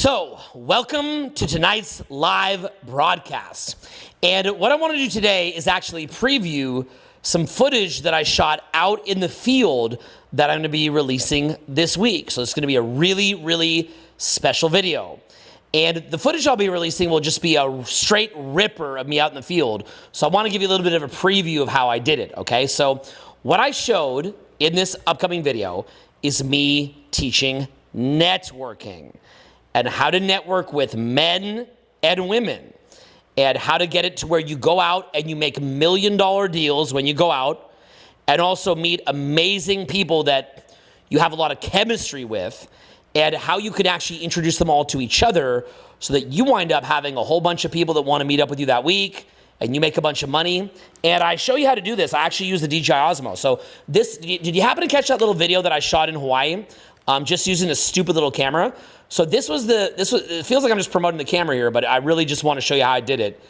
So, welcome to tonight's live broadcast. And what I want to do today is actually preview some footage that I shot out in the field that I'm going to be releasing this week. So it's going to be a really, really special video. And the footage I'll be releasing will just be a straight ripper of me out in the field. So I want to give you a little bit of a preview of how I did it, okay? So what I showed in this upcoming video is me teaching networking and how to network with men and women and how to get it to where you go out and you make $1 million deals when you go out and also meet amazing people that you have a lot of chemistry with and how you can actually introduce them all to each other so that you wind up having a whole bunch of people that want to meet up with you that week and you make a bunch of money. And I show you how to do this. I actually use the DJI Osmo. So this, did you happen to catch that little video that I shot in Hawaii? Just using a stupid little camera. So it feels like I'm just promoting the camera here, but I really just want to show you how I did it.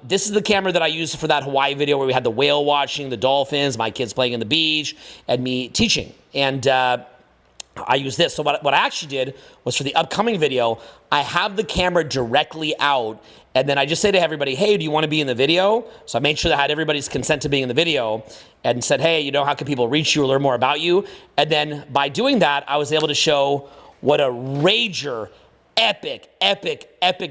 This is the camera that I used for that Hawaii video where we had the whale watching, the dolphins, my kids playing in the beach, and me teaching. And I use this. So what I actually did was for the upcoming video, I have the camera directly out, and then I just say to everybody, hey, do you want to be in the video? So I made sure that I had everybody's consent to being in the video and said, hey, how can people reach you or learn more about you? And then by doing that, I was able to show what a rager, epic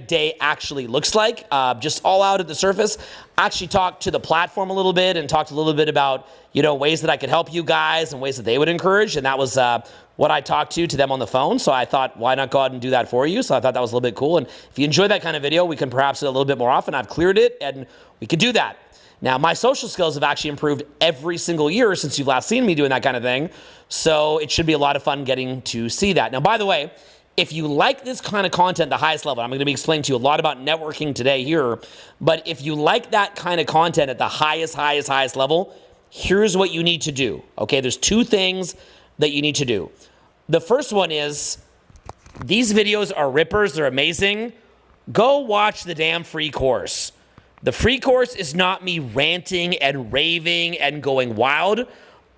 day actually looks like, just all out at the surface. I actually talked to the platform a little bit and talked a little bit about, ways that I could help you guys and ways that they would encourage. And that was what I talked to them on the phone. So I thought, why not go out and do that for you? So I thought that was a little bit cool. And if you enjoy that kind of video, we can perhaps do it a little bit more often. I've cleared it and we could do that. Now, my social skills have actually improved every single year since you've last seen me doing that kind of thing. So it should be a lot of fun getting to see that. Now, by the way, if you like this kind of content, the highest level, I'm going to be explaining to you a lot about networking today here, but if you like that kind of content at the highest level, here's what you need to do, okay? There's two things that you need to do. The first one is, these videos are rippers, they're amazing. Go watch the damn free course. The free course is not me ranting and raving and going wild,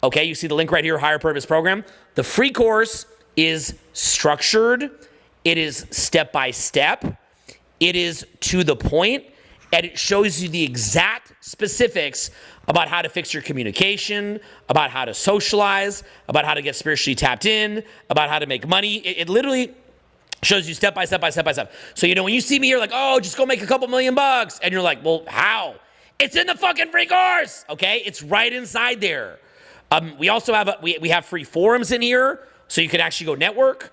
okay? You see the link right here, Higher Purpose Program. The free course is structured, it is step-by-step, it is to the point, and it shows you the exact specifics about how to fix your communication, about how to socialize, about how to get spiritually tapped in, about how to make money. It literally shows you step by step. So, when you see me here like, oh, just go make a couple $1 million, and you're like, well, how? It's in the fucking free course, okay? It's right inside there. We also have, we have free forums in here, so you can actually go network.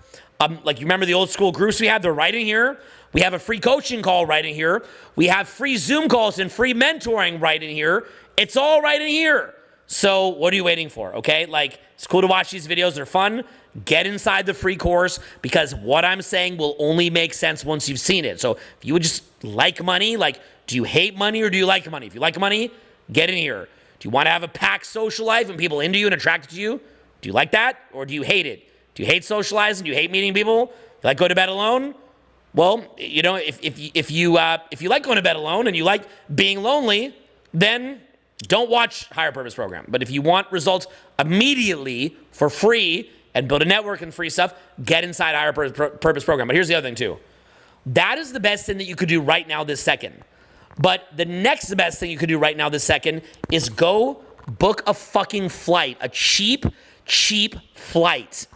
Like you remember the old school groups we had, they're right in here. We have a free coaching call right in here. We have free Zoom calls and free mentoring right in here. It's all right in here. So what are you waiting for, okay? Like, it's cool to watch these videos. They're fun. Get inside the free course because what I'm saying will only make sense once you've seen it. So if you would just like money, like, do you hate money or do you like money? If you like money, get in here. Do you want to have a packed social life and people into you and attracted to you? Do you like that or do you hate it? Do you hate socializing? Do you hate meeting people? You like go to bed alone? Well, if you like going to bed alone and you like being lonely, then don't watch Higher Purpose Program. But if you want results immediately for free and build a network and free stuff, get inside Higher Purpose Program. But here's the other thing too. That is the best thing that you could do right now this second. But the next best thing you could do right now this second is go book a fucking flight, a cheap flight,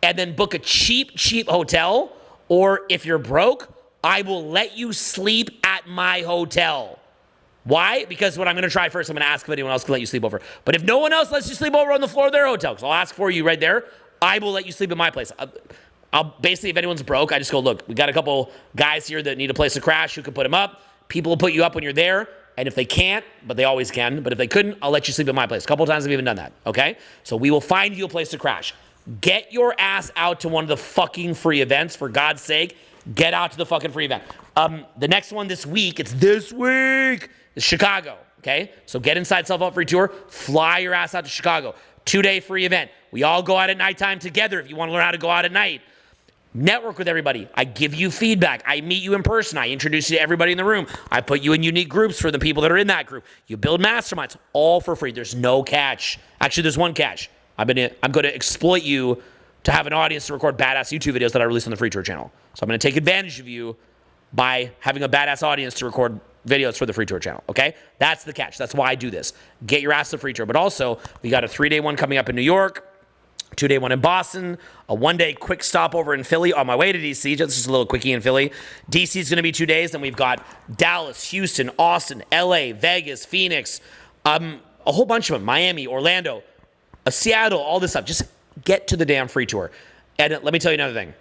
and then book a cheap hotel. Or if you're broke, I will let you sleep at my hotel. Why? Because what I'm going to try first, I'm going to ask if anyone else can let you sleep over. But if no one else lets you sleep over on the floor of their hotel, because I'll ask for you right there, I will let you sleep at my place. I'll basically, if anyone's broke, I just go, look, we got a couple guys here that need a place to crash. Who can put them up? People will put you up when you're there. And if they can't, but they always can, but if they couldn't, I'll let you sleep at my place. A couple of times I've even done that, okay? So we will find you a place to crash. Get your ass out to one of the fucking free events, for God's sake. Get out to the fucking free event. The next one this week, it's Chicago, okay? So get inside Self Help Free Tour, fly your ass out to Chicago. 2-day free event. We all go out at nighttime together if you want to learn how to go out at night. Network with everybody. I give you feedback. I meet you in person. I introduce you to everybody in the room. I put you in unique groups for the people that are in that group. You build masterminds, all for free. There's no catch. Actually, there's one catch. I'm going to exploit you to have an audience to record badass YouTube videos that I release on the free tour channel. So I'm going to take advantage of you by having a badass audience to record videos for the free tour channel, okay? That's the catch. That's why I do this. Get your ass to the free tour. But also, we got a 3-day one coming up in New York, 2-day one in Boston, a 1-day quick stop over in Philly on my way to DC. Just a little quickie in Philly. DC is going to be 2 days. Then we've got Dallas, Houston, Austin, LA, Vegas, Phoenix, a whole bunch of them, Miami, Orlando, Seattle, all this stuff. Just get to the damn free tour. And let me tell you another thing.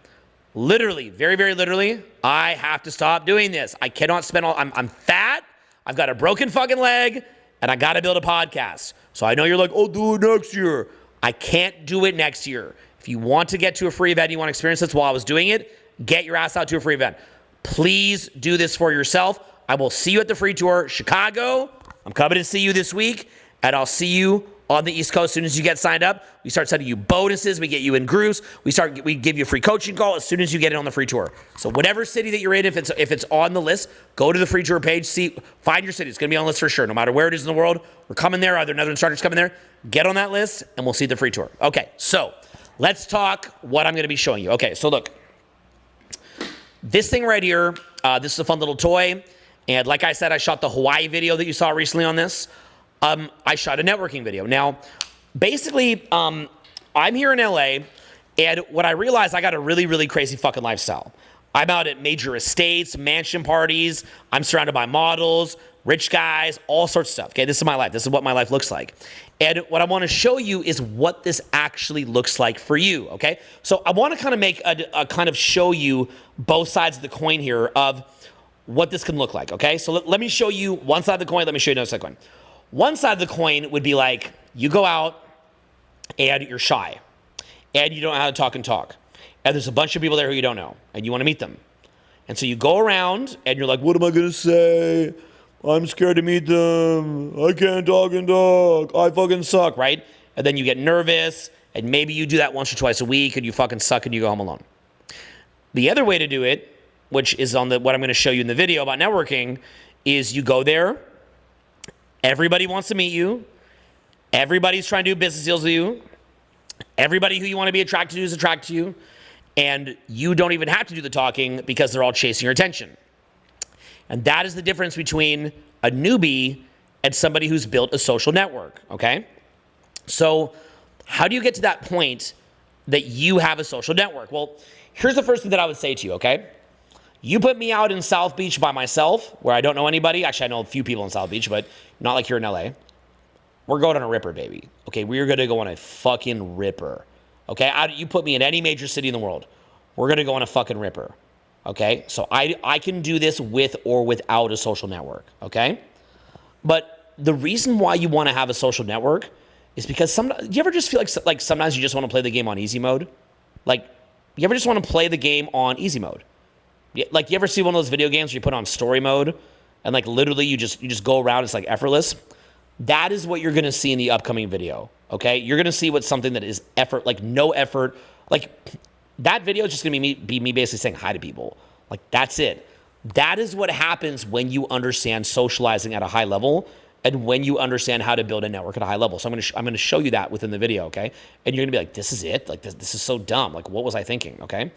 Literally, very, very literally, I have to stop doing this. I cannot spend I'm fat, I've got a broken fucking leg, and I got to build a podcast. So I know you're like, oh, do it next year. I can't do it next year. If you want to get to a free event, you want to experience this while I was doing it, get your ass out to a free event. Please do this for yourself. I will see you at the free tour, Chicago. I'm coming to see you this week, and I'll see you on the East Coast. As soon as you get signed up, we start sending you bonuses. We get you in groups. We give you a free coaching call as soon as you get it on the free tour. So whatever city that you're in, if it's on the list, go to the free tour page, find your city. It's going to be on the list for sure. No matter where it is in the world, we're coming there. Other instructors coming there. Get on that list, and we'll see the free tour. Okay, so let's talk what I'm going to be showing you. Okay, so look, this thing right here, this is a fun little toy. And like I said, I shot the Hawaii video that you saw recently on this. I shot a networking video. Now, basically, I'm here in LA, and what I realized, I got a really, really crazy fucking lifestyle. I'm out at major estates, mansion parties. I'm surrounded by models, rich guys, all sorts of stuff. Okay, this is my life. This is what my life looks like. And what I want to show you is what this actually looks like for you, okay? So I want to kind of make a kind of show you both sides of the coin here of what this can look like, okay? So let me show you one side of the coin. Let me show you another side of the coin. One side of the coin would be like, you go out and you're shy and you don't know how to talk and talk. And there's a bunch of people there who you don't know and you want to meet them. And so you go around and you're like, what am I going to say? I'm scared to meet them. I can't talk and talk. I fucking suck, right? And then you get nervous and maybe you do that once or twice a week and you fucking suck and you go home alone. The other way to do it, which is on what I'm going to show you in the video about networking, is you go there. Everybody wants to meet you. Everybody's trying to do business deals with you. Everybody who you want to be attracted to is attracted to you. And you don't even have to do the talking because they're all chasing your attention. And that is the difference between a newbie and somebody who's built a social network, okay? So how do you get to that point that you have a social network? Well, here's the first thing that I would say to you, okay? You put me out in South Beach by myself, where I don't know anybody. Actually, I know a few people in South Beach, but not like here in LA. We're going on a ripper, baby. Okay, we're going to go on a fucking ripper. Okay, you put me in any major city in the world, we're going to go on a fucking ripper. Okay, so I can do this with or without a social network. Okay, but the reason why you want to have a social network is because do you ever just feel like sometimes you just want to play the game on easy mode? Like, you ever just want to play the game on easy mode? Like, you ever see one of those video games where you put on story mode and like literally you just go around, it's like effortless? That is what you're going to see in the upcoming video, okay? You're going to see what's something that is effort, like no effort. Like, that video is just going to be me basically saying hi to people. Like, that's it. That is what happens when you understand socializing at a high level and when you understand how to build a network at a high level. So I'm going to show you that within the video, okay? And you're going to be like, this is it? Like, this is so dumb. Like, what was I thinking, okay?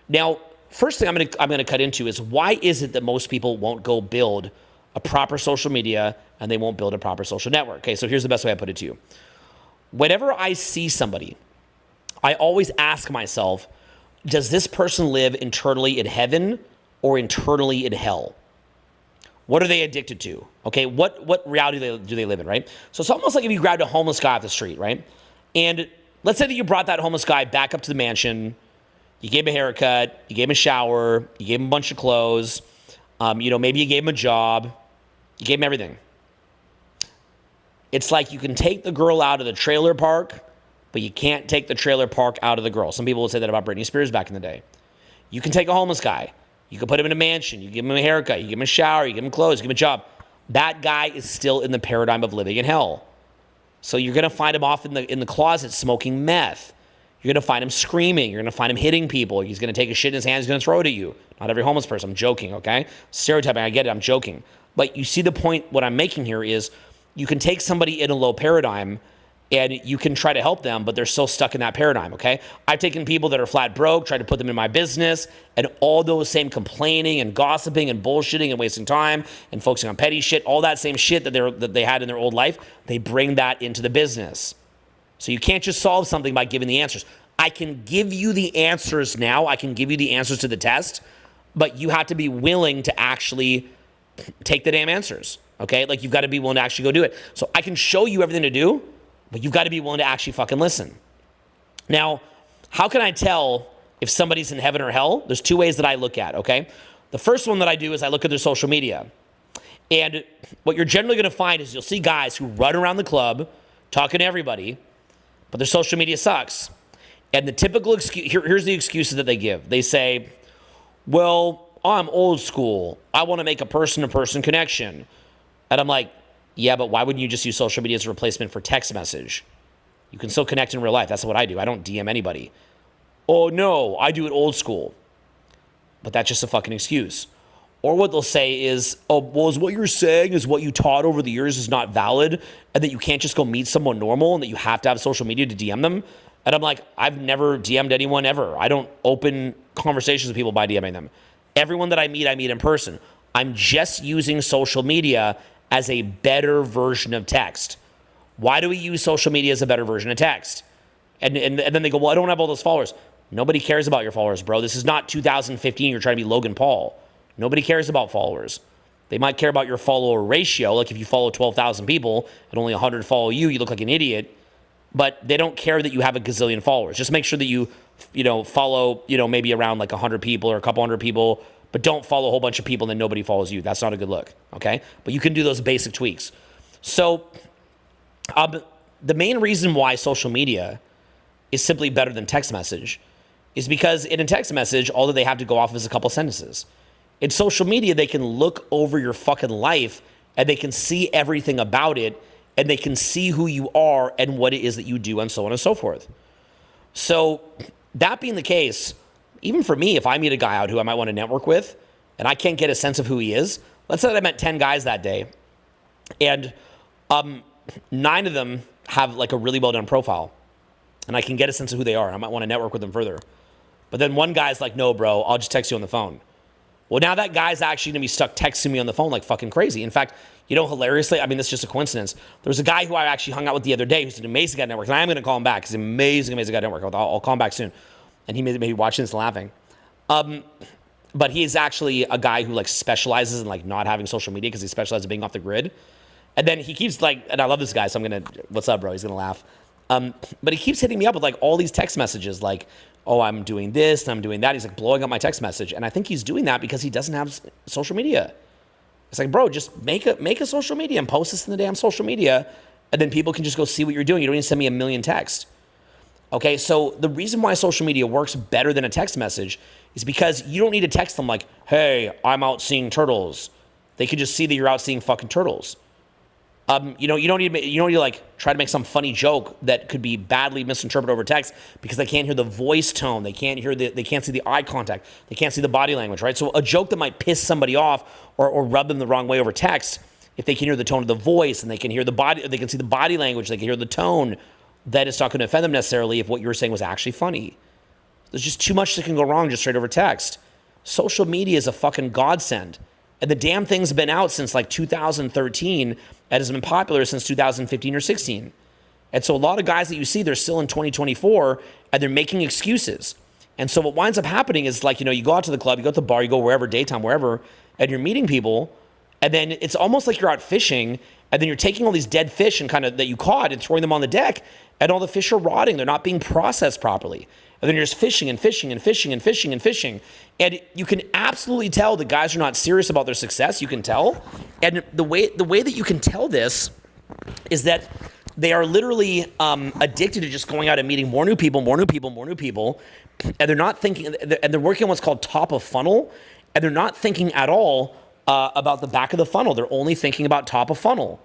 Now, first thing I'm going to cut into is why is it that most people won't go build a proper social media and they won't build a proper social network? Okay, so here's the best way I put it to you. Whenever I see somebody, I always ask myself, does this person live internally in heaven or internally in hell? What are they addicted to? Okay, what reality do they live in, right? So it's almost like if you grabbed a homeless guy off the street, right? And let's say that you brought that homeless guy back up to the mansion. You gave him a haircut, you gave him a shower, you gave him a bunch of clothes, maybe you gave him a job, you gave him everything. It's like you can take the girl out of the trailer park, but you can't take the trailer park out of the girl. Some people would say that about Britney Spears back in the day. You can take a homeless guy, you can put him in a mansion, you give him a haircut, you give him a shower, you give him clothes, you give him a job. That guy is still in the paradigm of living in hell. So you're going to find him off in the closet smoking meth. You're going to find him screaming. You're going to find him hitting people. He's going to take a shit in his hand. He's going to throw it at you. Not every homeless person. I'm joking, okay? Stereotyping, I get it. I'm joking. But you see the point, what I'm making here is you can take somebody in a low paradigm and you can try to help them, but they're still stuck in that paradigm, okay? I've taken people that are flat broke, tried to put them in my business, and all those same complaining and gossiping and bullshitting and wasting time and focusing on petty shit, all that same shit that they had in their old life, they bring that into the business. So you can't just solve something by giving the answers. I can give you the answers now. I can give you the answers to the test, but you have to be willing to actually take the damn answers, okay? Like, you've got to be willing to actually go do it. So I can show you everything to do, but you've got to be willing to actually fucking listen. Now, how can I tell if somebody's in heaven or hell? There's two ways that I look at, okay? The first one that I do is I look at their social media. And what you're generally going to find is you'll see guys who run around the club talking to everybody, but their social media sucks. And the typical excuse, here's the excuses that they give. They say, well, I'm old school. I want to make a person-to-person connection. And I'm like, yeah, but why wouldn't you just use social media as a replacement for text message? You can still connect in real life. That's what I do. I don't DM anybody. Oh, no, I do it old school. But that's just a fucking excuse. Or what they'll say is, oh, well, is what you're saying is what you taught over the years is not valid, and that you can't just go meet someone normal and that you have to have social media to DM them? And I'm like, I've never DM'd anyone ever. I don't open conversations with people by DMing them. Everyone that I meet in person. I'm just using social media as a better version of text. Why do we use social media as a better version of text? And then they go, well, I don't have all those followers. Nobody cares about your followers, bro. This is not 2015. You're trying to be Logan Paul. Nobody cares about followers. They might care about your follower ratio. Like if you follow 12,000 people and only 100 follow you, you look like an idiot. But they don't care that you have a gazillion followers. Just make sure that you follow, maybe around like 100 people or a couple hundred people, but don't follow a whole bunch of people and then nobody follows you. That's not a good look, okay? But you can do those basic tweaks. So the main reason why social media is simply better than text message is because in a text message, all that they have to go off of is a couple sentences. In social media, they can look over your fucking life and they can see everything about it and they can see who you are and what it is that you do and so on and so forth. So that being the case, even for me, if I meet a guy out who I might want to network with and I can't get a sense of who he is, let's say that I met 10 guys that day and 9 of them have like a really well done profile and I can get a sense of who they are. I might want to network with them further. But then one guy's like, no, bro, I'll just text you on the phone. Well, now that guy's actually going to be stuck texting me on the phone like fucking crazy. In fact, hilariously, I mean, this is just a coincidence. There was a guy who I actually hung out with the other day who's an amazing guy at network, and I am going to call him back. He's an amazing, amazing guy at network. I'll call him back soon. And he may be watching this and laughing. But he is actually a guy who like specializes in like not having social media because he specializes in being off the grid. And then he keeps like, and I love this guy, so I'm going to, what's up, bro? He's going to laugh. But he keeps hitting me up with like all these text messages like, oh, I'm doing this and I'm doing that. He's like blowing up my text message. And I think he's doing that because he doesn't have social media. It's like, bro, just make a social media and post this in the damn social media. And then people can just go see what you're doing. You don't need to send me a million texts. Okay, so the reason why social media works better than a text message is because you don't need to text them like, hey, I'm out seeing turtles. They can just see that you're out seeing fucking turtles. You don't need to like try to make some funny joke that could be badly misinterpreted over text because they can't hear the voice tone, they can't see the eye contact, they can't see the body language, right? So a joke that might piss somebody off or rub them the wrong way over text, if they can hear the tone of the voice and they can hear the body, they can see the body language, they can hear the tone, that it's not going to offend them necessarily if what you were saying was actually funny. There's just too much that can go wrong just straight over text. Social media is a fucking godsend. And the damn thing's been out since like 2013 and has been popular since 2015 or 16. And so a lot of guys that you see, they're still in 2024 and they're making excuses. And so what winds up happening is like, you go out to the club, you go to the bar, you go wherever, daytime, wherever, and you're meeting people. And then it's almost like you're out fishing and then you're taking all these dead fish and kind of that you caught and throwing them on the deck and all the fish are rotting. They're not being processed properly. And then you're just fishing and fishing and fishing and fishing and fishing. And you can absolutely tell the guys are not serious about their success. You can tell. And the way that you can tell this is that they are literally addicted to just going out and meeting more new people. And they're not thinking, and they're working on what's called top of funnel. And they're not thinking at all about the back of the funnel. They're only thinking about top of funnel.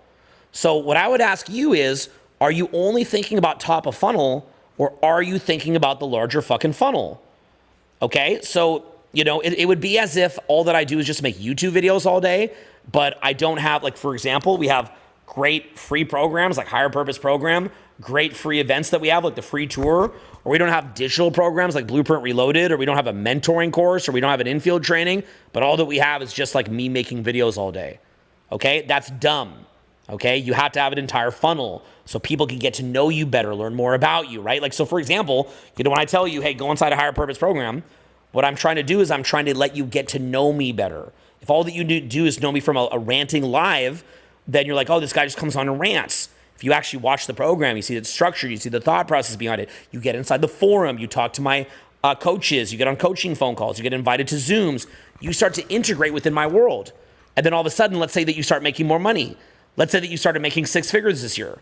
So what I would ask you is, are you only thinking about top of funnel or are you thinking about the larger fucking funnel? Okay, so, it would be as if all that I do is just make YouTube videos all day, but I don't have, like, for example, we have great free programs like Higher Purpose Program, great free events that we have, like the free tour, or we don't have digital programs like Blueprint Reloaded, or we don't have a mentoring course, or we don't have an infield training, but all that we have is just like me making videos all day. Okay? That's dumb. Okay? You have to have an entire funnel so people can get to know you better, learn more about you, right? Like, so for example, when I tell you, hey, go inside a higher purpose program, what I'm trying to do is I'm trying to let you get to know me better. If all that you do is know me from a ranting live, then you're like, oh, this guy just comes on and rants. If you actually watch the program, you see the structure, you see the thought process behind it. You get inside the forum, you talk to my coaches, you get on coaching phone calls, you get invited to Zooms. You start to integrate within my world. And then all of a sudden, let's say that you start making more money. Let's say that you started making 6 figures this year.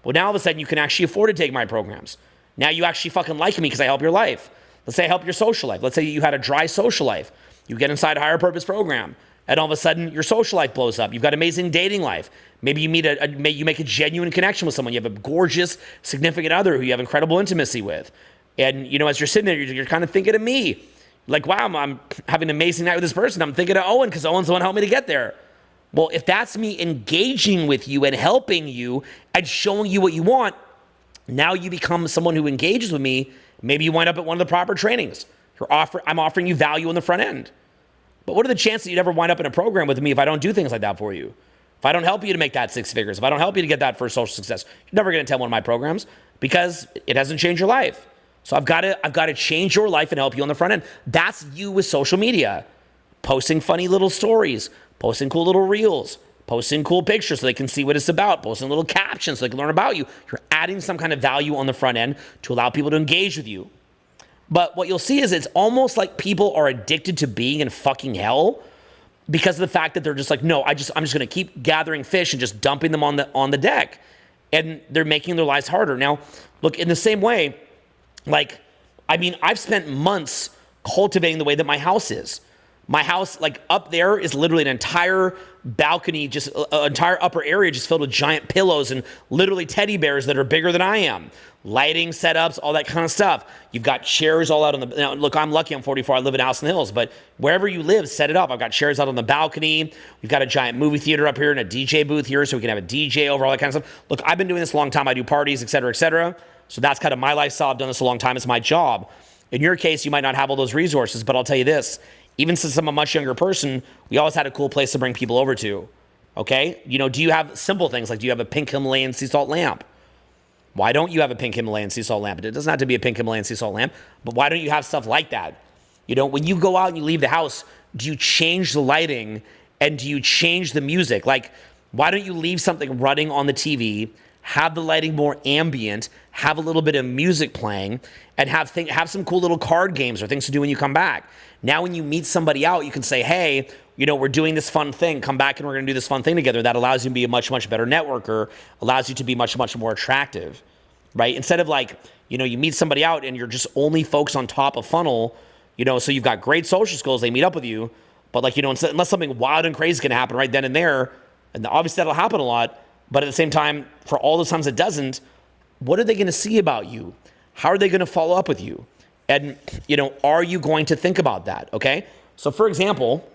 Well, now all of a sudden you can actually afford to take my programs. Now you actually fucking like me because I help your life. Let's say I help your social life. Let's say you had a dry social life. You get inside a higher purpose program, and all of a sudden your social life blows up. You've got amazing dating life. Maybe you you make a genuine connection with someone. You have a gorgeous significant other who you have incredible intimacy with. And as you're sitting there, you're kind of thinking of me. Like, wow, I'm having an amazing night with this person. I'm thinking of Owen because Owen's the one who helped me to get there. Well, if that's me engaging with you and helping you and showing you what you want, now you become someone who engages with me. Maybe you wind up at one of the proper trainings. I'm offering you value on the front end. But what are the chances that you'd ever wind up in a program with me if I don't do things like that for you? If I don't help you to make that 6 figures, if I don't help you to get that first social success, you're never going to attend one of my programs because it hasn't changed your life. So I've got to change your life and help you on the front end. That's you with social media. Posting funny little stories, posting cool little reels, posting cool pictures so they can see what it's about, posting little captions so they can learn about you. You're adding some kind of value on the front end to allow people to engage with you. But what you'll see is it's almost like people are addicted to being in fucking hell because of the fact that they're just like, no, I'm just going to keep gathering fish and just dumping them on the deck. And they're making their lives harder. Now, look, in the same way, I've spent months cultivating the way that my house is. My house, up there is literally an entire balcony, just an entire upper area just filled with giant pillows and literally teddy bears that are bigger than I am. Lighting setups, all that kind of stuff. You've got chairs all out on the... Now, look, I'm lucky I'm 44. I live in a house in the hills. But wherever you live, set it up. I've got chairs out on the balcony. We've got a giant movie theater up here and a DJ booth here so we can have a DJ over, all that kind of stuff. Look, I've been doing this a long time. I do parties, et cetera, et cetera. So that's kind of my lifestyle. I've done this a long time. It's my job. In your case, you might not have all those resources, but I'll tell you this. Even since I'm a much younger person, we always had a cool place to bring people over to, okay? Do you have simple things like do you have a pink Himalayan sea salt lamp? Why don't you have a pink Himalayan sea salt lamp? It doesn't have to be a pink Himalayan sea salt lamp, but why don't you have stuff like that? When you go out and you leave the house, do you change the lighting and do you change the music? Why don't you leave something running on the TV, have the lighting more ambient, have a little bit of music playing, and have some cool little card games or things to do when you come back. Now when you meet somebody out, you can say, hey, we're doing this fun thing. Come back and we're going to do this fun thing together. That allows you to be a much, much better networker, allows you to be much, much more attractive, right? Instead of you meet somebody out and you're just only focused on top of funnel, so you've got great social skills, they meet up with you, but unless something wild and crazy is going to happen right then and there, and obviously that'll happen a lot, but at the same time, for all those times it doesn't, what are they going to see about you? How are they going to follow up with you? And, are you going to think about that, okay? So, for example,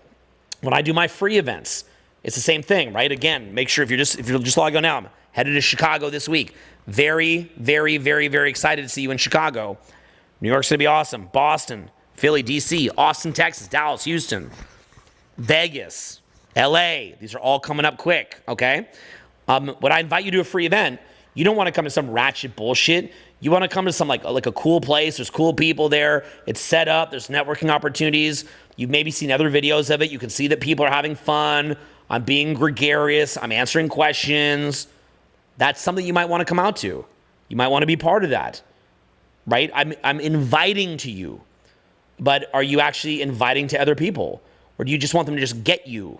when I do my free events, it's the same thing, right? Again, make sure if you're just logging on now, I'm headed to Chicago this week. Very, very, very, very excited to see you in Chicago. New York's going to be awesome. Boston, Philly, D.C., Austin, Texas, Dallas, Houston, Vegas, L.A. These are all coming up quick, okay? When I invite you to a free event, you don't want to come to some ratchet bullshit. You want to come to some like a cool place. There's cool people there. It's set up. There's networking opportunities. You've maybe seen other videos of it. You can see that people are having fun. I'm being gregarious. I'm answering questions. That's something you might want to come out to. You might want to be part of that, right? I'm inviting to you, but are you actually inviting to other people? Or do you just want them to just get you,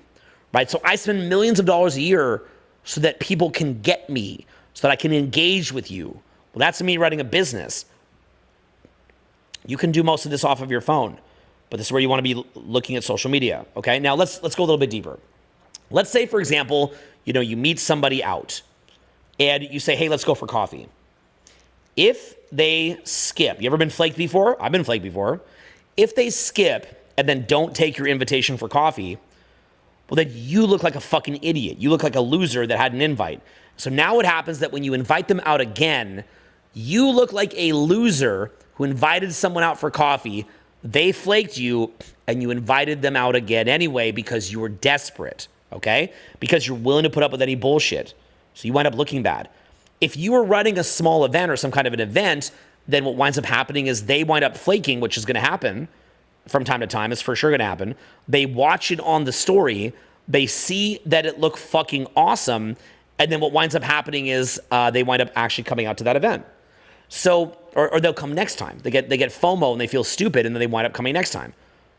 right? So I spend millions of dollars a year so that people can get me, so that I can engage with you. Well, that's me running a business. You can do most of this off of your phone, but this is where you want to be looking at social media, okay? Now, let's go a little bit deeper. Let's say, for example, you meet somebody out, and you say, hey, let's go for coffee. If they skip, you ever been flaked before? I've been flaked before. If they skip and then don't take your invitation for coffee, Well, then you look like a fucking idiot. You look like a loser that had an invite. So now what happens that when you invite them out again, you look like a loser who invited someone out for coffee. They flaked you, and you invited them out again anyway because you were desperate, okay? Because you're willing to put up with any bullshit. So you wind up looking bad. If you were running a small event or some kind of an event, then what winds up happening is they wind up flaking, which is going to happen from time to time. It's for sure going to happen. They watch it on the story. They see that it looked fucking awesome. And then what winds up happening is they wind up actually coming out to that event. So, or they'll come next time. They get FOMO and they feel stupid, and then they wind up coming next time.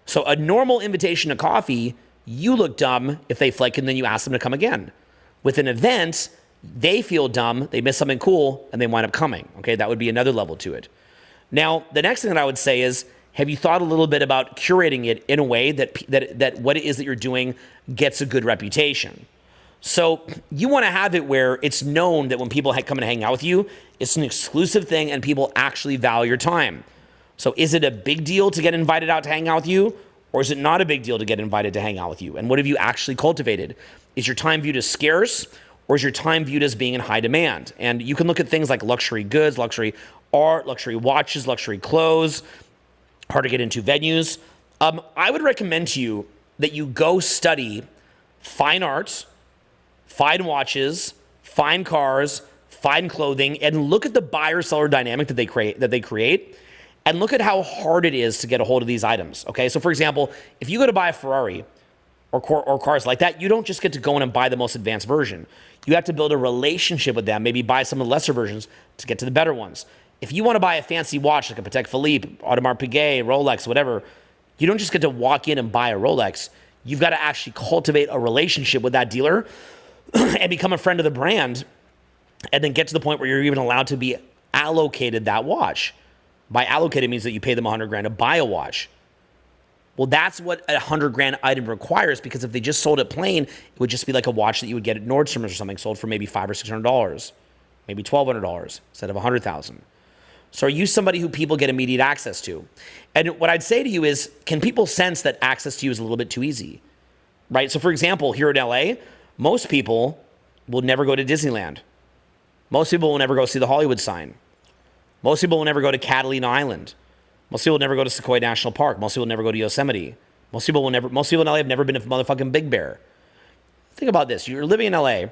So a normal invitation to coffee, you look dumb if they flake, and then you ask them to come again. With an event, they feel dumb, they miss something cool, and they wind up coming. Okay, that would be another level to it. Now, the next thing that I would say is, have you thought a little bit about curating it in a way that what it is that you're doing gets a good reputation? So you want to have it where it's known that when people come and hang out with you, it's an exclusive thing and people actually value your time. So is it a big deal to get invited out to hang out with you, or is it not a big deal to get invited to hang out with you? And what have you actually cultivated? Is your time viewed as scarce, or is your time viewed as being in high demand? And you can look at things like luxury goods, luxury art, luxury watches, luxury clothes, hard to get into venues. I would recommend to you that you go study fine art, fine watches, fine cars, fine clothing, and look at the buyer-seller dynamic that they create, and look at how hard it is to get a hold of these items. Okay, so for example, if you go to buy a Ferrari or cars like that, you don't just get to go in and buy the most advanced version. You have to build a relationship with them, maybe buy some of the lesser versions to get to the better ones. If you want to buy a fancy watch like a Patek Philippe, Audemars Piguet, Rolex, whatever, you don't just get to walk in and buy a Rolex. You've got to actually cultivate a relationship with that dealer and become a friend of the brand, and then get to the point where you're even allowed to be allocated that watch. By allocated means that you pay them $100,000 to buy a watch. Well, that's what a $100,000 item requires, because if they just sold it plain, it would just be like a watch that you would get at Nordstrom or something, sold for maybe $500 or $600, maybe $1,200 instead of $100,000. So are you somebody who people get immediate access to? And what I'd say to you is, can people sense that access to you is a little bit too easy, right? So for example, here in LA, most people will never go to Disneyland. Most people will never go see the Hollywood sign. Most people will never go to Catalina Island. Most people will never go to Sequoia National Park. Most people will never go to Yosemite. Most people in LA have never been to motherfucking Big Bear. Think about this. You're living in LA,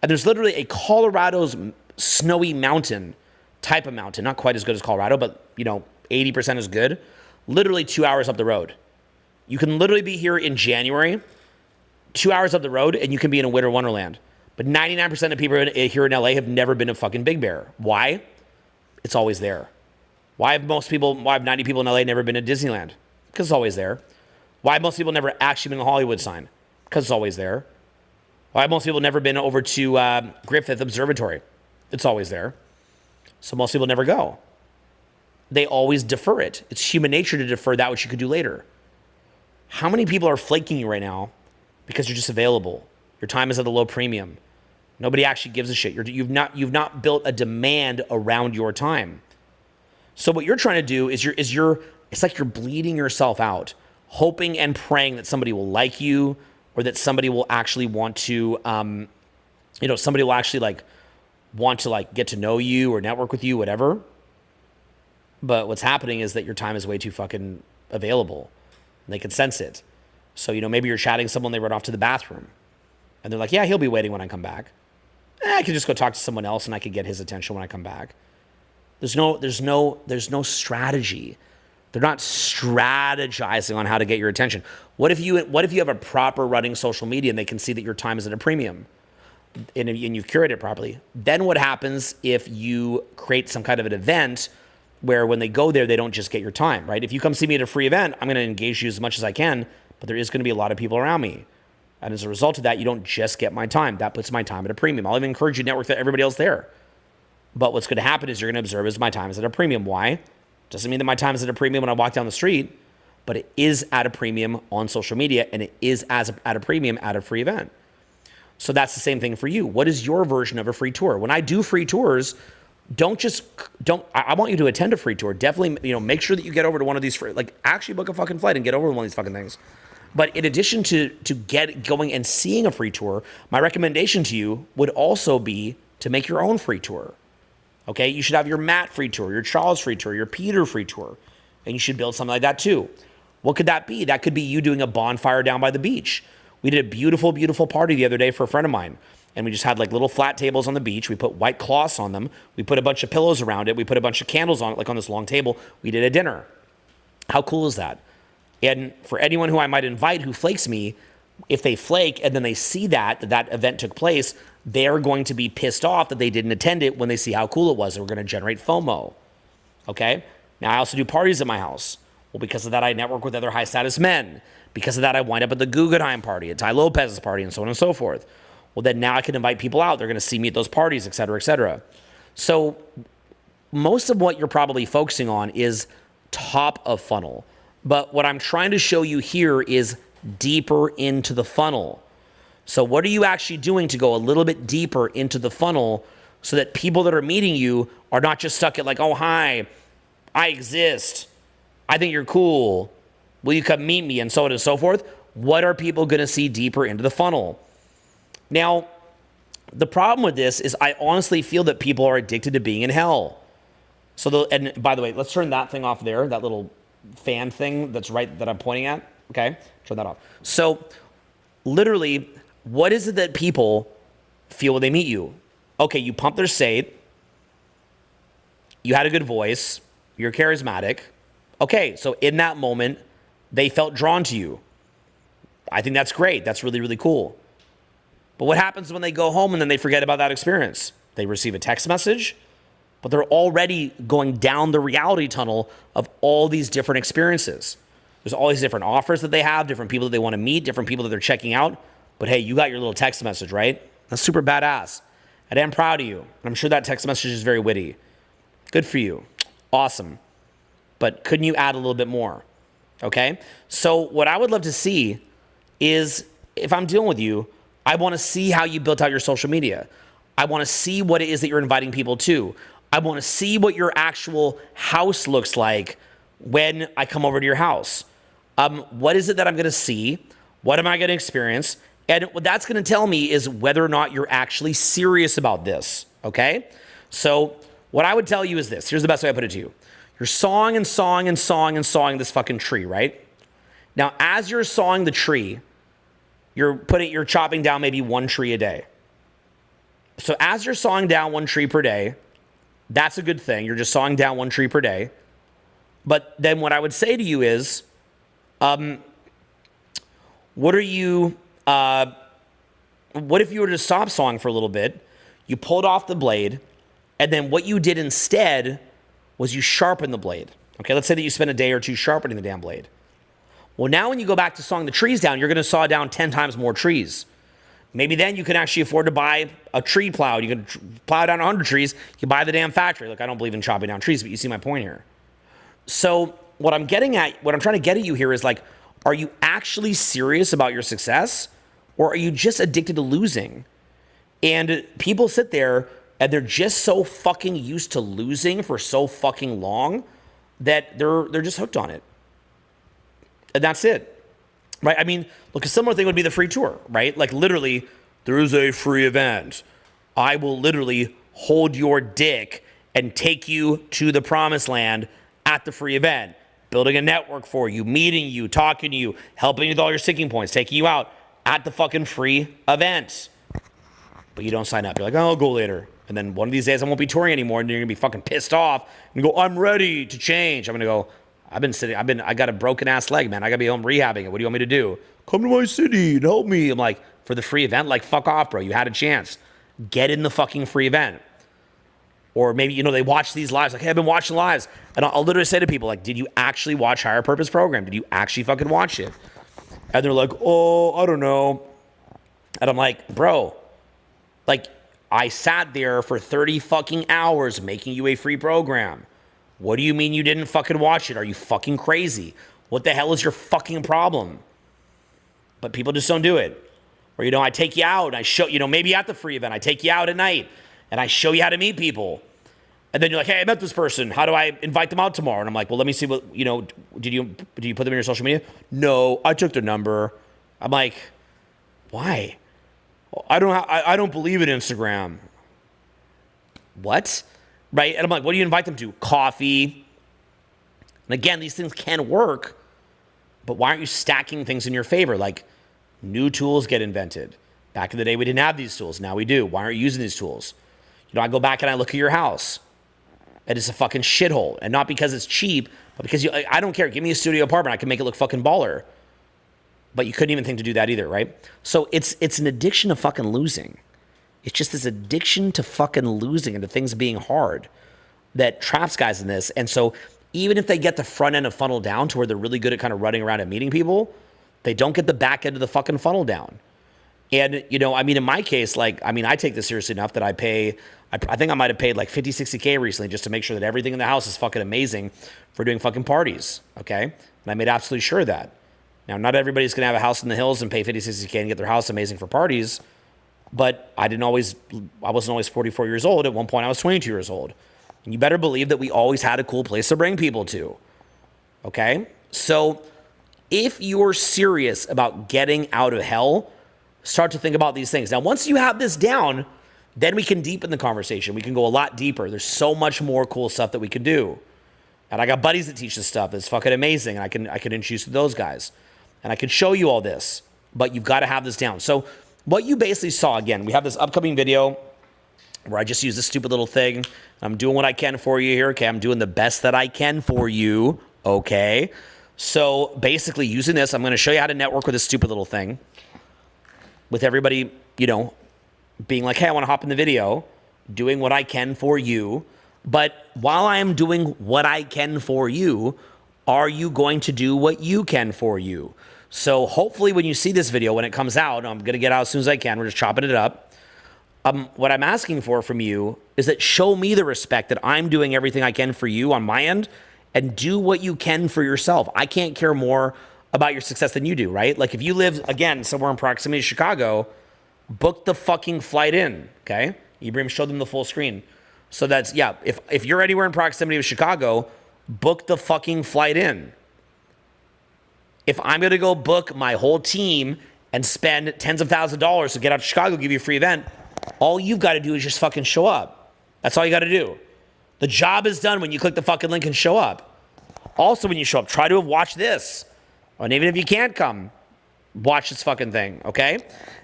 and there's literally a Colorado's snowy mountain, type of mountain, not quite as good as Colorado, but 80% as good, literally 2 hours up the road. You can literally be here in January, 2 hours up the road, and you can be in a winter wonderland. But 99% of people here in LA have never been to fucking Big Bear. Why? It's always there. Why have 90 people in LA never been to Disneyland? Because it's always there. Why have most people never actually been to the Hollywood sign? Because it's always there. Why have most people never been over to Griffith Observatory? It's always there. So most people never go. They always defer it. It's human nature to defer that which you could do later. How many people are flaking you right now because you're just available? Your time is at a low premium. Nobody actually gives a shit. You've not built a demand around your time. So what you're trying to do is it's like you're bleeding yourself out, hoping and praying that somebody will like you, or that somebody will actually want to, somebody will actually want to get to know you or network with you, whatever. But what's happening is that your time is way too fucking available, and they can sense it. So maybe you're chatting with someone, they run off to the bathroom, and they're like, yeah, he'll be waiting when I come back. I could just go talk to someone else and I could get his attention when I come back. There's no strategy. They're not strategizing on how to get your attention. What if you have a proper running social media and they can see that your time is at a premium and you've curated it properly? Then what happens if you create some kind of an event where when they go there, they don't just get your time, right? If you come see me at a free event, I'm going to engage you as much as I can, but there is going to be a lot of people around me. And as a result of that, you don't just get my time. That puts my time at a premium. I'll even encourage you to network with everybody else there. But what's going to happen is you're going to observe as my time is at a premium. Why? Doesn't mean that my time is at a premium when I walk down the street, but it is at a premium on social media, and it is at a premium at a free event. So that's the same thing for you. What is your version of a free tour? When I do free tours, I want you to attend a free tour. Definitely, make sure that you get over to one of these free, actually book a fucking flight and get over to one of these fucking things. But in addition to get going and seeing a free tour, my recommendation to you would also be to make your own free tour. Okay, you should have your Matt free tour, your Charles free tour, your Peter free tour, and you should build something like that too. What could that be? That could be you doing a bonfire down by the beach. We did a beautiful, beautiful party the other day for a friend of mine, and we just had like little flat tables on the beach. We put white cloths on them. We put a bunch of pillows around it. We put a bunch of candles on it, like on this long table. We did a dinner. How cool is that? And for anyone who I might invite who flakes me, if they flake and then they see that event took place, they're going to be pissed off that they didn't attend it when they see how cool it was. And we're going to generate FOMO. Okay? Now, I also do parties at my house. Well, because of that, I network with other high-status men. Because of that, I wind up at the Guggenheim party, at Ty Lopez's party, and so on and so forth. Well, then now I can invite people out. They're going to see me at those parties, et cetera, et cetera. So most of what you're probably focusing on is top of funnel. But what I'm trying to show you here is deeper into the funnel. So what are you actually doing to go a little bit deeper into the funnel so that people that are meeting you are not just stuck at like, oh, hi, I exist. I think you're cool. Will you come meet me? And so on and so forth. What are people going to see deeper into the funnel? Now, the problem with this is I honestly feel that people are addicted to being in hell. And by the way, let's turn that thing off there, that little fan thing that I'm pointing at. Okay, turn that off. So literally, what is it that people feel when they meet you? Okay, you pump their state. You had a good voice. You're charismatic. Okay, so in that moment, they felt drawn to you. I think that's great. That's really, really cool. But what happens when they go home and then they forget about that experience? They receive a text message, but they're already going down the reality tunnel of all these different experiences. There's all these different offers that they have, different people that they want to meet, different people that they're checking out. But hey, you got your little text message, right? That's super badass. And I'm proud of you. I'm sure that text message is very witty. Good for you. Awesome. But couldn't you add a little bit more? Okay? So what I would love to see is, if I'm dealing with you, I want to see how you built out your social media. I want to see what it is that you're inviting people to. I want to see what your actual house looks like when I come over to your house. What is it that I'm going to see? What am I going to experience? And what that's going to tell me is whether or not you're actually serious about this, okay? So what I would tell you is this. Here's the best way I put it to you. You're sawing and sawing and sawing and sawing this fucking tree, right? Now, as you're sawing the tree, you're chopping down maybe one tree a day. So as you're sawing down one tree per day, that's a good thing. You're just sawing down one tree per day. But then what I would say to you is, what if you were to stop sawing for a little bit, you pulled off the blade, and then what you did instead was you sharpened the blade. Okay, let's say that you spent a day or two sharpening the damn blade. Well, now when you go back to sawing the trees down, you're going to saw down 10 times more trees. Maybe then you can actually afford to buy a tree plow. You can plow down 100 trees. You buy the damn factory. Look, I don't believe in chopping down trees, but you see my point here. So what I'm trying to get at you here is like, are you actually serious about your success, or are you just addicted to losing? And people sit there and they're just so fucking used to losing for so fucking long that they're just hooked on it. And that's it, right? I mean, look, a similar thing would be the free tour, right? Like literally, there is a free event. I will literally hold your dick and take you to the promised land at the free event, building a network for you, meeting you, talking to you, helping you with all your sticking points, taking you out at the fucking free event. But you don't sign up. You're like, oh, I'll go later. And then one of these days I won't be touring anymore, and you're gonna be fucking pissed off and go, I'm ready to change. I'm gonna go, I got a broken ass leg, man. I gotta be home rehabbing it. What do you want me to do? Come to my city and help me. I'm like, for the free event? Like, fuck off, bro. You had a chance. Get in the fucking free event. Or maybe, they watch these lives. Like, hey, I've been watching lives. And I'll literally say to people, like, did you actually watch Higher Purpose Program? Did you actually fucking watch it? And they're like, oh, I don't know. And I'm like, bro, like, I sat there for 30 fucking hours making you a free program. What do you mean you didn't fucking watch it? Are you fucking crazy? What the hell is your fucking problem? But people just don't do it. Or, I take you out and I show, maybe at the free event, I take you out at night and I show you how to meet people. And then you're like, hey, I met this person. How do I invite them out tomorrow? And I'm like, well, let me see what, did you put them in your social media? No, I took their number. I'm like, why? I don't believe in Instagram. What? Right? And I'm like, what do you invite them to? Coffee. And again, these things can work, but why aren't you stacking things in your favor? Like, new tools get invented. Back in the day, we didn't have these tools. Now we do. Why aren't you using these tools? I go back and I look at your house. And it's a fucking shithole. And not because it's cheap, but because I don't care. Give me a studio apartment. I can make it look fucking baller. But you couldn't even think to do that either, right? So it's an addiction to fucking losing. It's just this addiction to fucking losing and to things being hard that traps guys in this. And so even if they get the front end of funnel down to where they're really good at kind of running around and meeting people, they don't get the back end of the fucking funnel down. And, in my case, I take this seriously enough that I think I might have paid like 50, 60K recently just to make sure that everything in the house is fucking amazing for doing fucking parties, okay? And I made absolutely sure of that. Now, not everybody's going to have a house in the hills and pay 50, 60K and get their house amazing for parties, but I wasn't always 44 years old. At one point, I was 22 years old. And you better believe that we always had a cool place to bring people to, okay? So if you're serious about getting out of hell, start to think about these things. Now, once you have this down, then we can deepen the conversation. We can go a lot deeper. There's so much more cool stuff that we can do. And I got buddies that teach this stuff. It's fucking amazing. And I can introduce you to those guys. And I can show you all this. But you've got to have this down. So what you basically saw, again, we have this upcoming video where I just use this stupid little thing. I'm doing what I can for you here. Okay, I'm doing the best that I can for you. Okay. So basically using this, I'm going to show you how to network with this stupid little thing. With everybody, being like, hey, I want to hop in the video, doing what I can for you. But while I am doing what I can for you, are you going to do what you can for you? So hopefully when you see this video, when it comes out, I'm going to get out as soon as I can. We're just chopping it up. What I'm asking for from you is that show me the respect that I'm doing everything I can for you on my end and do what you can for yourself. I can't care more about your success than you do, right? Like if you live, again, somewhere in proximity to Chicago, book the fucking flight in, okay? Ibrahim showed them the full screen. So that's, yeah, if you're anywhere in proximity to Chicago, book the fucking flight in. If I'm going to go book my whole team and spend tens of thousands of dollars to get out to Chicago, give you a free event, all you've got to do is just fucking show up. That's all you got to do. The job is done when you click the fucking link and show up. Also, when you show up, try to have watched this. And even if you can't come, watch this fucking thing, okay?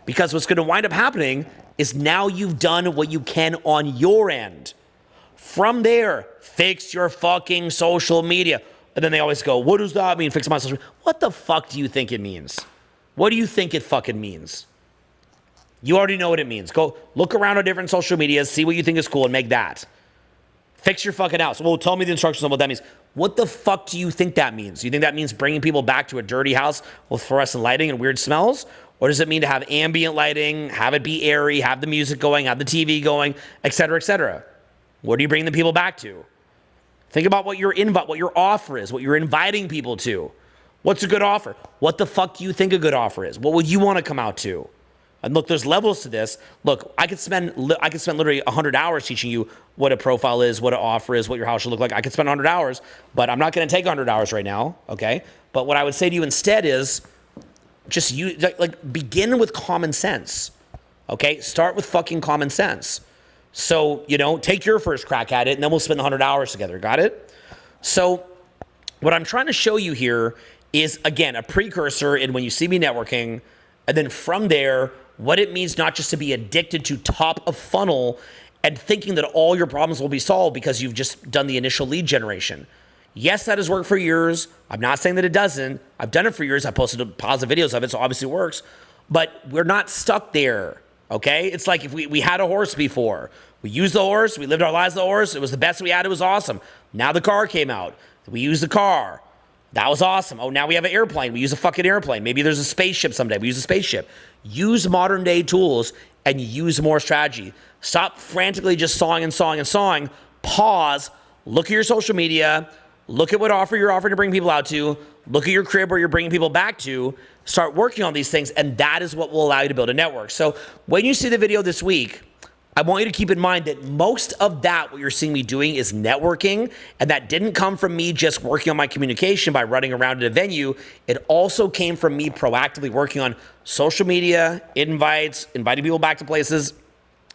Because what's going to wind up happening is now you've done what you can on your end. From there, fix your fucking social media. And then they always go, what does that mean, fix my social media? What the fuck do you think it means? What do you think it fucking means? You already know what it means. Go look around on different social medias, see what you think is cool, and make that. Fix your fucking house. Well, tell me the instructions on what that means. What the fuck do you think that means? Do you think that means bringing people back to a dirty house with fluorescent lighting and weird smells? Or does it mean to have ambient lighting, have it be airy, have the music going, have the TV going, et cetera, et cetera? What are you bringing the people back to? Think about what your offer is, what you're inviting people to. What's a good offer? What the fuck do you think a good offer is? What would you want to come out to? And look, there's levels to this. Look, I could spend literally 100 hours teaching you what a profile is, what an offer is, what your house should look like. I could spend 100 hours, but I'm not going to take 100 hours right now, okay? But what I would say to you instead is just begin with common sense, okay? Start with fucking common sense. So, take your first crack at it, and then we'll spend 100 hours together. Got it? So what I'm trying to show you here is, again, a precursor in when you see me networking, and then from there, what it means not just to be addicted to top of funnel and thinking that all your problems will be solved because you've just done the initial lead generation. Yes, that has worked for years. I'm not saying that it doesn't. I've done it for years. I posted positive videos of it, so obviously it works. But we're not stuck there, okay? It's like if we had a horse before. We used the horse. We lived our lives with the horse. It was the best we had. It was awesome. Now the car came out. We used the car. That was awesome. Oh, now we have an airplane. We use a fucking airplane. Maybe there's a spaceship someday. We use a spaceship. Use modern day tools and use more strategy. Stop frantically just sawing and sawing and sawing. Pause. Look at your social media. Look at what offer you're offering to bring people out to. Look at your crib where you're bringing people back to. Start working on these things, and that is what will allow you to build a network. So when you see the video this week, I want you to keep in mind that most of that, what you're seeing me doing, is networking, and that didn't come from me just working on my communication by running around at a venue. It also came from me proactively working on social media, invites, inviting people back to places,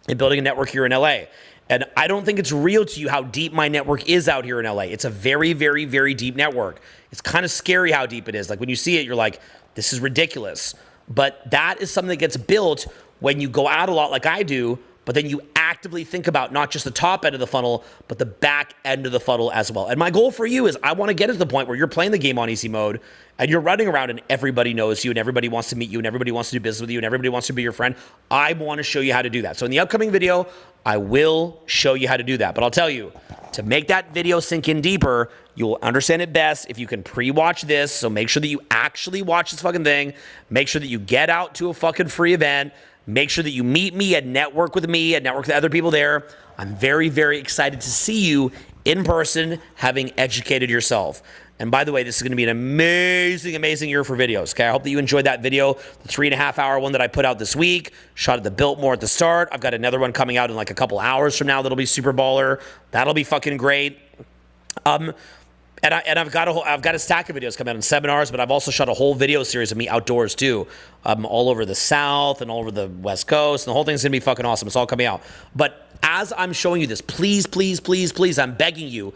and building a network here in LA. And I don't think it's real to you how deep my network is out here in LA. It's a very, very, very deep network. It's kind of scary how deep it is. Like when you see it, you're like, this is ridiculous. But that is something that gets built when you go out a lot like I do, but then you actively think about not just the top end of the funnel, but the back end of the funnel as well. And my goal for you is I want to get to the point where you're playing the game on easy mode and you're running around and everybody knows you and everybody wants to meet you and everybody wants to do business with you and everybody wants to be your friend. I want to show you how to do that. So in the upcoming video, I will show you how to do that. But I'll tell you, to make that video sink in deeper, you'll understand it best if you can pre-watch this. So make sure that you actually watch this fucking thing. Make sure that you get out to a fucking free event. Make sure that you meet me and network with me and network with other people there. I'm very, very excited to see you in person, having educated yourself. And by the way, this is going to be an amazing, amazing year for videos. Okay, I hope that you enjoyed that video, the 3.5-hour one that I put out this week. Shot at the Biltmore at the start. I've got another one coming out in like a couple hours from now that'll be super baller. That'll be fucking great. And I've got a stack of videos coming out in seminars, but I've also shot a whole video series of me outdoors too, all over the South and all over the West Coast, and the whole thing's gonna be fucking awesome. It's all coming out. But as I'm showing you this, please, please, please, please, I'm begging you,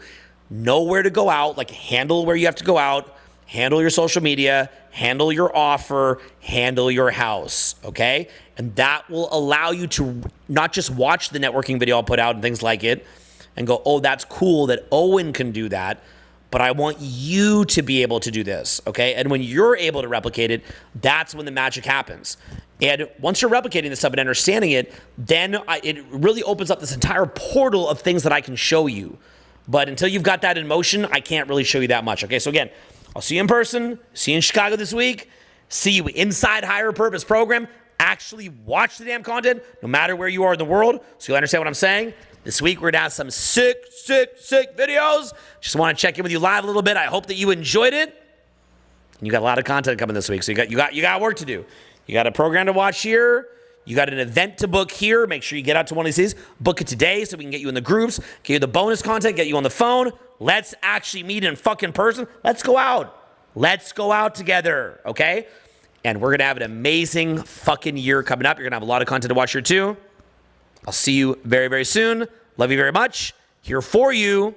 know where to go out, like handle where you have to go out, handle your social media, handle your offer, handle your house, okay? And that will allow you to not just watch the networking video I'll put out and things like it and go, oh, that's cool that Owen can do that, but I want you to be able to do this, okay? And when you're able to replicate it, that's when the magic happens. And once you're replicating this stuff and understanding it, then it really opens up this entire portal of things that I can show you. But until you've got that in motion, I can't really show you that much, okay? So again, I'll see you in person, see you in Chicago this week, see you inside Higher Purpose Program. Actually watch the damn content, no matter where you are in the world, so you'll understand what I'm saying. This week, we're going to have some sick videos. Just want to check in with you live a little bit. I hope that you enjoyed it. And you got a lot of content coming this week, so you got work to do. You got a program to watch here. You got an event to book here. Make sure you get out to one of these. Book it today so we can get you in the groups, get you the bonus content, get you on the phone. Let's actually meet in fucking person. Let's go out. Let's go out together, okay? And we're going to have an amazing fucking year coming up. You're going to have a lot of content to watch here too. I'll see you very, very soon. Love you very much. Here for you.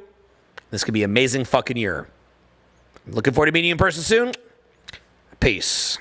This could be an amazing fucking year. Looking forward to meeting you in person soon. Peace.